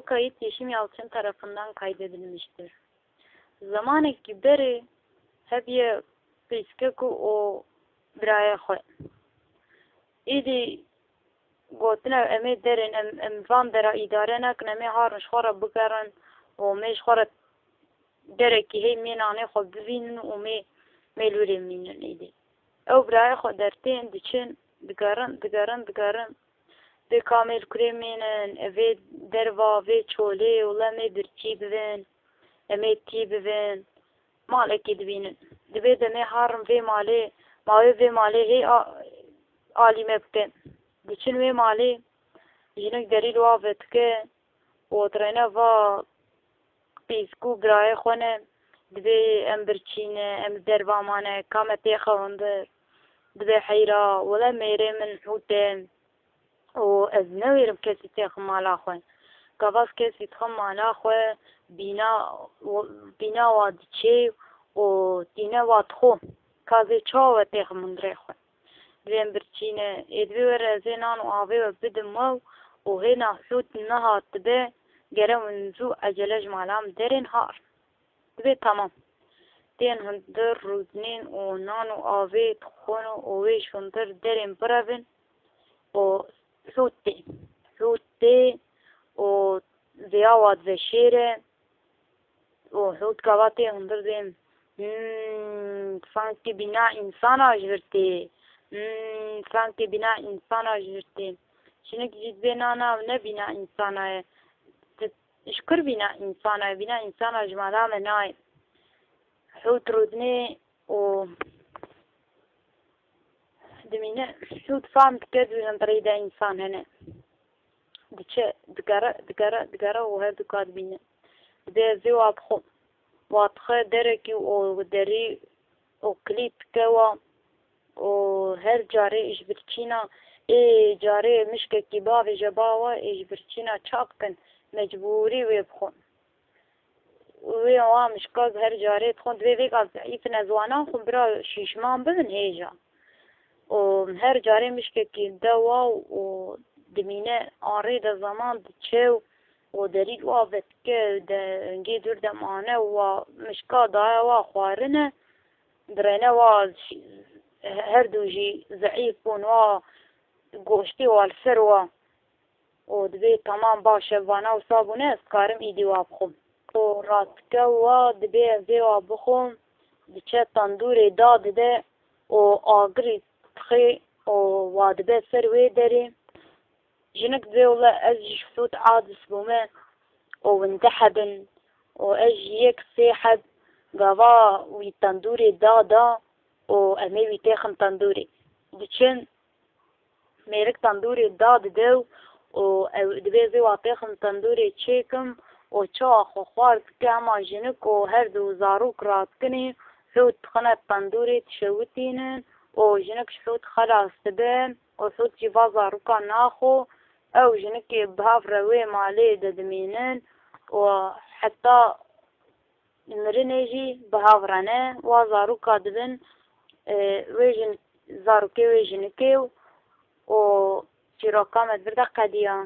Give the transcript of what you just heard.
Bu kayıt Yeşim Yalçın tarafından kaydedilmiştir. Zamaneki beri hep peşkeku o biraya xwe. İdi gotina em derin em van dera idare nekin em harin şxwara bikerin o me şxwara derekî hey mênanê xwe bivînin û me lûrê mînin îdî. Ew biraya xwe dertên diçin digerin vê kamêl kurê mênin vê derva vê çolê û lemê birçî bibin em tî bibin malekê dibînin. Divê de me harin vê malê mavê vê malê hey alîme bikin. Diçin wê malê jinik derî li wan vedike û dirêne va pîskû birayê xwe ne divê em birçîne em derva mane ka me tê xewendir divê heyra wele mêrê min hûtê û ez newêrim kesî têxin mala xwe. Gavas kesî dixin mala xwe bîna wa diçê û dîne wa dixo ka zê çawa we têxin hundirê xwe. Divê em birçîne divê were ez ê nan û avê we bidim wew û hêna hût nehat dibe gerek min zû ecele ji mala min derên har. Divê temam. Tên hundir rûzinên û nan û avê dixwin û wê ji hundir derên birevin û hût tê û vêya wa dibe şêre û hût gava tê hundir dêm sankî bîna însana ji vir tê sankî bîna însana ji vir tê. Jinik jî divê nana ne bîna însana ye ji kur bîna însana ye bîna însana ji mala me nayê. Hût rûzinê û dimîne hût fehm dike di hundirê de însan hene. Diçe digere û her du ka dibîne. Divê ez ê wa bixwim. Wa dixe derekî û derî û kilît dike wa û her carê ji birçîna carê mişkekî bavê je ba we ji birçîna çap bikin mecbûrî wê bixwin. Wê wa mişka her carê dixwin divê vê ka zeîfin ez wana xwim bira şîşman bibin hêja. û her carê mişkekî de wa û dimîne arê de zaman diçe û derî li wa vedike dengê dûr de mane wa mişka daya wa xwarine dirêne wa her du jî zeîf bûn wa goştê wa li ser we û divê temam baş e vana wisa bûne ez dikarim îdî wa bixwim. û rastike wa divê ez ê wa bixwim diçe tendûrê da dide û agirî dixê û wa dibe ser wê derê jinik divê wile ez ji hût aciz bûme û windehebin û ez ji yek sê heb gava wî tendûrê da û em ê wî têxin tendûrê. Diçin mêrik tendûrê da dide û divê ez ê wa têxin tendûrê çêkim û çawa xwe xwar dike hema jinik û her du zarok radikinê hût dixine tendûrê dişewitînin û jinik ji hût xelas dibe û hût jî va zarokan naxo ew jinikê bihav re wê malê de dimînin û heta mirinê jî bihav re ne wa zaroka dibin wê zarokê wê jinikê û çîroka me vir de qediya.